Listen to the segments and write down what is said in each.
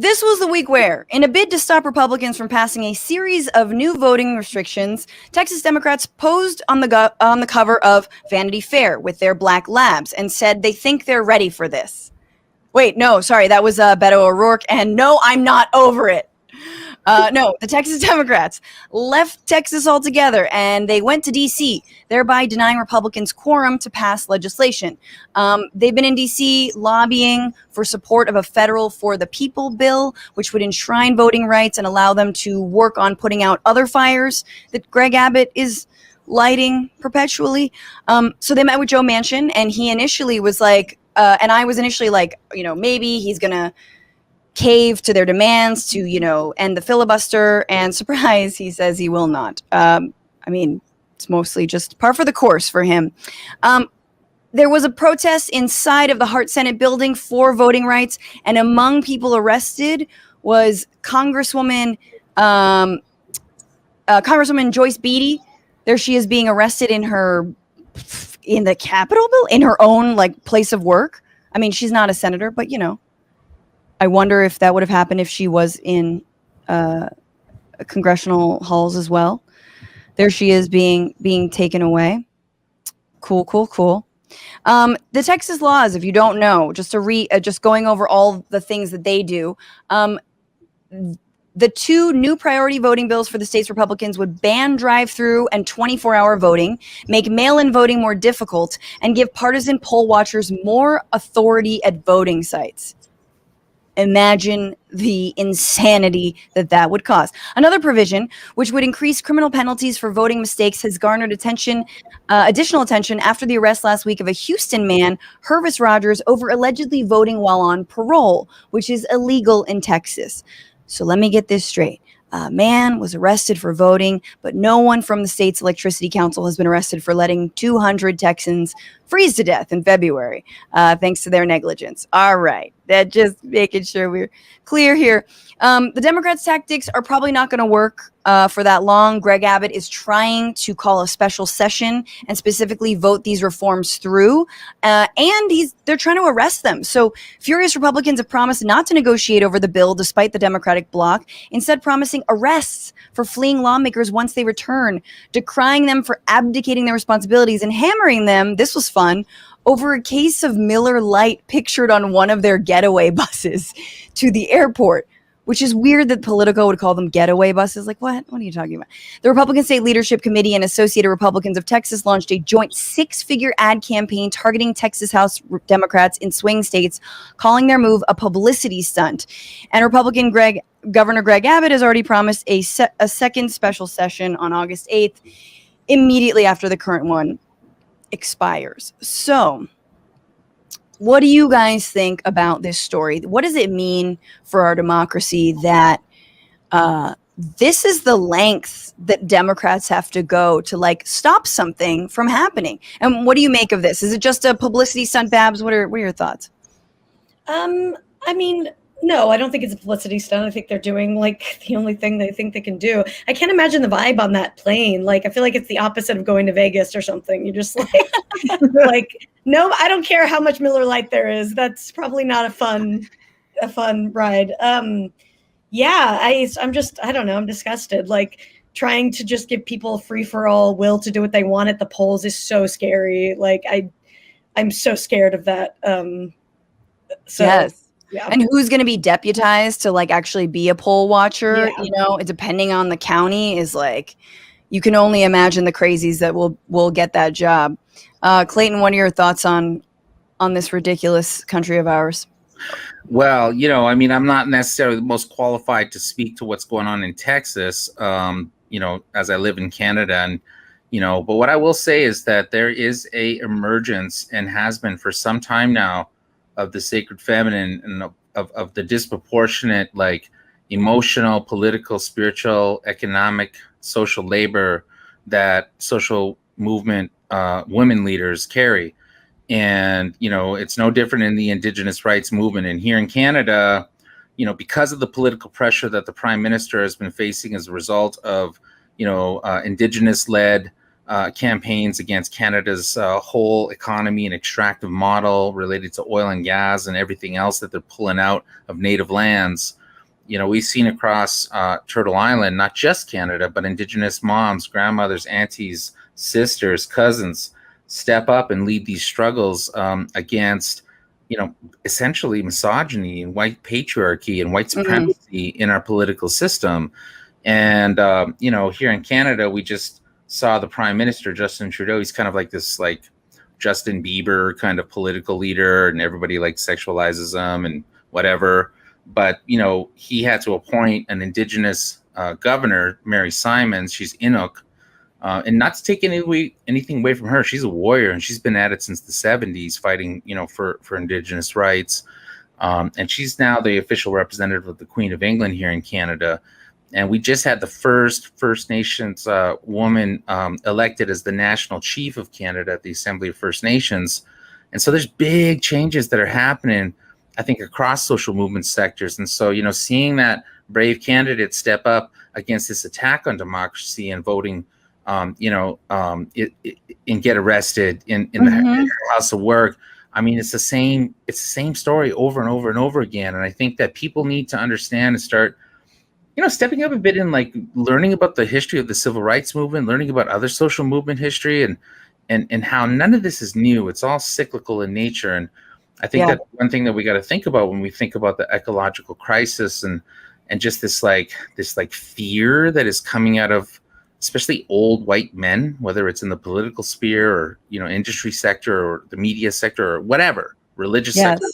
This was the week where, in a bid to stop Republicans from passing a series of new voting restrictions, Texas Democrats posed on the cover of Vanity Fair with their black labs and said they think they're ready for this. Wait, no, sorry, that was Beto O'Rourke, and no, I'm not over it. No, the Texas Democrats left Texas altogether and they went to D.C., thereby denying Republicans quorum to pass legislation. They've been in D.C. lobbying for support of a federal For the People bill, which would enshrine voting rights and allow them to work on putting out other fires that Greg Abbott is lighting perpetually. So they met with Joe Manchin, and he initially was like, and I was initially like, maybe he's going to cave to their demands to, end the filibuster, and surprise, he says he will not. It's mostly just par for the course for him. There was a protest inside of the Hart Senate building for voting rights, and among people arrested was Congresswoman Joyce Beatty. There she is being arrested in the Capitol building, in her own place of work. I mean, she's not a senator, but I wonder if that would have happened if she was in congressional halls as well. There she is being taken away. Cool. The Texas laws, if you don't know, just going over all the things that they do, the two new priority voting bills for the state's Republicans would ban drive-through and 24-hour voting, make mail-in voting more difficult, and give partisan poll watchers more authority at voting sites. Imagine the insanity that would cause. Another provision, which would increase criminal penalties for voting mistakes, has garnered additional attention after the arrest last week of a Houston man, Hervis Rogers, over allegedly voting while on parole, which is illegal in Texas. So let me get this straight. A man was arrested for voting, but no one from the state's electricity council has been arrested for letting 200 Texans freeze to death in February, thanks to their negligence. All right. That just making sure we're clear here. The Democrats' tactics are probably not going to work for that long. Greg Abbott is trying to call a special session and specifically vote these reforms through. And they're trying to arrest them. So furious Republicans have promised not to negotiate over the bill despite the Democratic bloc, instead promising arrests for fleeing lawmakers once they return, decrying them for abdicating their responsibilities, and hammering them, this was fun, over a case of Miller Lite pictured on one of their getaway buses to the airport, which is weird that Politico would call them getaway buses. Like, what? What are you talking about? The Republican State Leadership Committee and Associated Republicans of Texas launched a joint 6-figure ad campaign targeting Texas House Democrats in swing states, calling their move a publicity stunt. And Republican Governor Greg Abbott has already promised a second special session on August 8th, immediately after the current one expires. So, what do you guys think about this story? What does it mean for our democracy that this is the length that Democrats have to go to stop something from happening? And what do you make of this? Is it just a publicity stunt, Babs? What are your thoughts? No, I don't think it's a publicity stunt. I think they're doing the only thing they think they can do. I can't imagine the vibe on that plane. I feel like it's the opposite of going to Vegas or something. You're just no, I don't care how much Miller Lite there is. That's probably not a fun ride. I'm don't know. I'm disgusted. Trying to just give people free for all will to do what they want at the polls is so scary. I'm so scared of that. Yes. Yeah. And who's going to be deputized to actually be a poll watcher, depending on the county is you can only imagine the crazies that will get that job. Clayton, what are your thoughts on this ridiculous country of ours? Well, I'm not necessarily the most qualified to speak to what's going on in Texas, as I live in Canada. And, but what I will say is that there is a emergence, and has been for some time now, of the sacred feminine and of the disproportionate, emotional, political, spiritual, economic, social labor that social movement women leaders carry. And, it's no different in the Indigenous rights movement. And here in Canada, because of the political pressure that the Prime Minister has been facing as a result of, Indigenous-led campaigns against Canada's whole economy and extractive model related to oil and gas and everything else that they're pulling out of native lands. we've seen across Turtle Island, not just Canada, but Indigenous moms, grandmothers, aunties, sisters, cousins step up and lead these struggles against, essentially misogyny and white patriarchy and white supremacy in our political system. And, here in Canada, we just saw the Prime Minister, Justin Trudeau. He's kind of like this, like, Justin Bieber kind of political leader, and everybody like sexualizes him and whatever. But, he had to appoint an Indigenous governor, Mary Simons. She's Inuk. And not to take anything away from her. She's a warrior, and she's been at it since the 70s fighting, for Indigenous rights. And she's now the official representative of the Queen of England here in Canada. And we just had the first First Nations woman elected as the national chief of Canada at the Assembly of First Nations. And so there's big changes that are happening, I think, across social movement sectors. And so, seeing that brave candidate step up against this attack on democracy and voting, and get arrested in the House of Work. I mean, it's the same story over and over and over again. And I think that people need to understand and start, stepping up a bit and like learning about the history of the civil rights movement, learning about other social movement history, and how none of this is new. It's all cyclical in nature. And I think that one thing that we got to think about when we think about the ecological crisis and just this fear that is coming out of especially old white men, whether it's in the political sphere or, industry sector or the media sector or whatever, religious sector.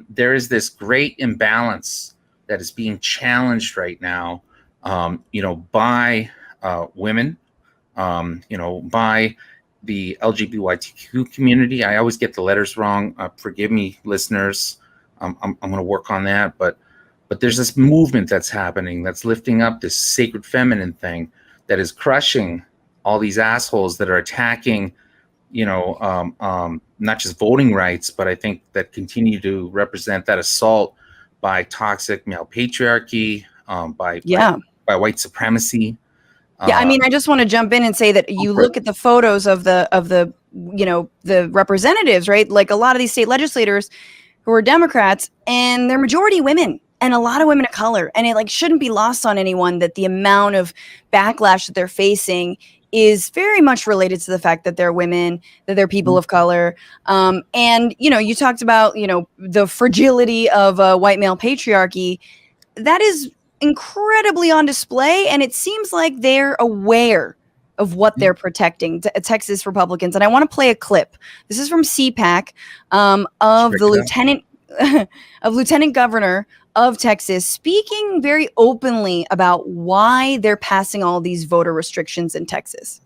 There is this great imbalance that is being challenged right now, by women, by the LGBTQ community. I always get the letters wrong. Forgive me, listeners. I'm going to work on that. But there's this movement that's happening that's lifting up this sacred feminine thing that is crushing all these assholes that are attacking, not just voting rights, but I think that continue to represent that assault by toxic male patriarchy, by white supremacy. I mean, I just want to jump in and say that you look at the photos of the representatives, right? Like a lot of these state legislators who are Democrats, and they're majority women. And a lot of women of color. And it shouldn't be lost on anyone that the amount of backlash that they're facing is very much related to the fact that they're women, that they're people of color. And, you talked about, the fragility of white male patriarchy. That is incredibly on display. And it seems like they're aware of what they're protecting, Texas Republicans. And I want to play a clip. This is from CPAC of the Lieutenant Governor of Texas, speaking very openly about why they're passing all these voter restrictions in Texas.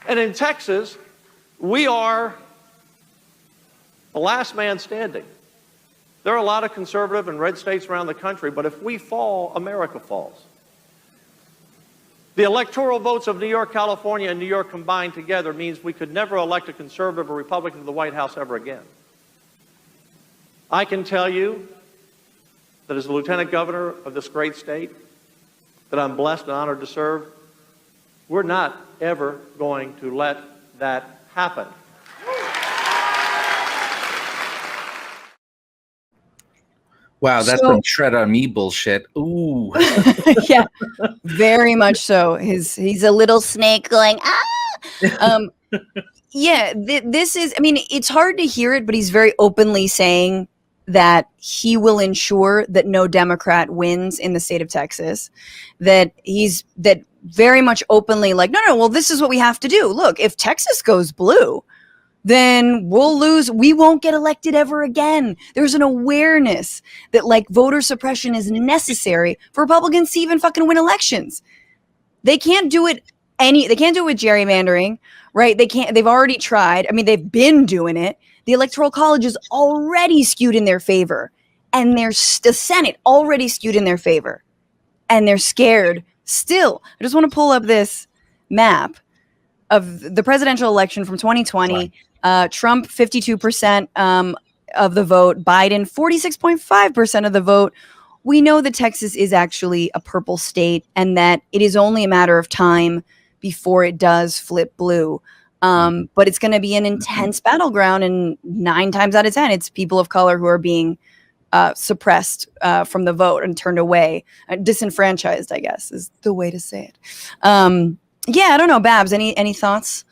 And in Texas, we are the last man standing. There are a lot of conservative and red states around the country, but if we fall, America falls. The electoral votes of New York, California, and New York combined together means we could never elect a conservative or Republican to the White House ever again. I can tell you that as the Lieutenant Governor of this great state that I'm blessed and honored to serve, we're not ever going to let that happen. Wow, that's some tread on me bullshit. Ooh. Yeah, very much so. He's a little snake going, ah! This is, I mean, it's hard to hear it, but he's very openly saying that he will ensure that no Democrat wins in the state of Texas, that very much openly like, no, well, this is what we have to do. Look, if Texas goes blue, then we'll lose. We won't get elected ever again. There's an awareness that voter suppression is necessary for Republicans to even fucking win elections. They can't do it they can't do it with gerrymandering, right? They've already tried. I mean, they've been doing it. The Electoral College is already skewed in their favor, and the Senate already skewed in their favor, and they're scared still. I just want to pull up this map of the presidential election from 2020. Trump, 52% of the vote. Biden, 46.5% of the vote. We know that Texas is actually a purple state, and that it is only a matter of time before it does flip blue. But it's going to be an intense battleground, and 9 times out of 10, it's people of color who are being suppressed from the vote and turned away, disenfranchised, I guess is the way to say it. Yeah, I don't know, Babs, any thoughts?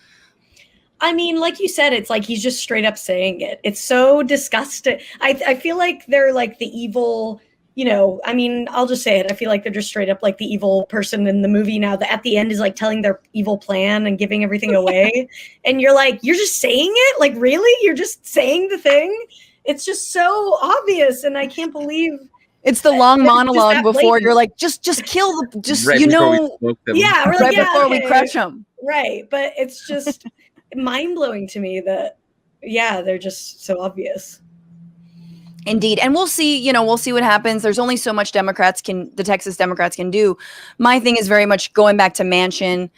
I mean, like you said, it's like he's just straight up saying it. It's so disgusting. I feel like they're like the evil, I mean, I'll just say it. I feel like they're just straight up like the evil person in the movie now that at the end is like telling their evil plan and giving everything away. And you're like, you're just saying it? Like, really? You're just saying the thing? It's just so obvious. And I can't believe it's the long monologue before blatant. You're like, just kill the, just, right yeah, we're like, right yeah, before okay. we crush them. Right. But it's just mind-blowing to me that, yeah, they're just so obvious. Indeed. And we'll see what happens. There's only so much the Texas Democrats can do. My thing is very much going back to Manchin,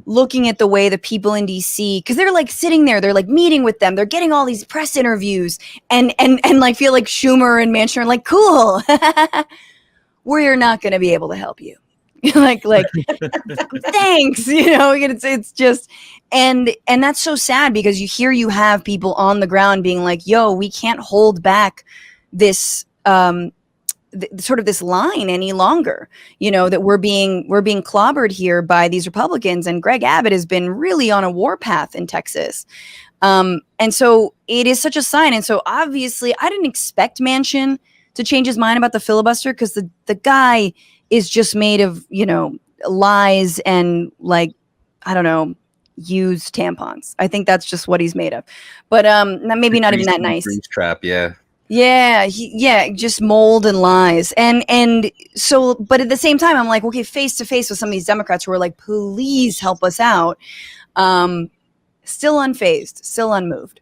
looking at the way the people in DC, because they're like sitting there, they're like meeting with them, they're getting all these press interviews and like feel like Schumer and Manchin are like, cool, we're not going to be able to help you. like thanks, it's just, and that's so sad because you have people on the ground being like, yo, we can't hold back this sort of this line any longer, that we're being clobbered here by these Republicans, and Greg Abbott has been really on a warpath in Texas. And so it is such a sign. And so obviously I didn't expect Manchin to change his mind about the filibuster because the guy is just made of, lies and like, I don't know, used tampons. I think that's just what he's made of. But maybe not even that nice. Grease trap, yeah. Yeah, just mold and lies. And so, but at the same time, I'm like, okay, face to face with some of these Democrats who are like, please help us out. Still unfazed, still unmoved.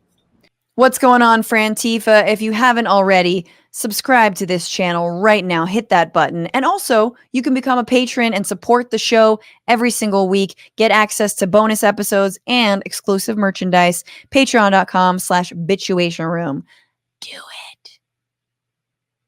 What's going on, Frantifa? If you haven't already, subscribe to this channel right now. Hit that button. And also, you can become a patron and support the show every single week. Get access to bonus episodes and exclusive merchandise. Patreon.com/Bitchuation Room. Do it.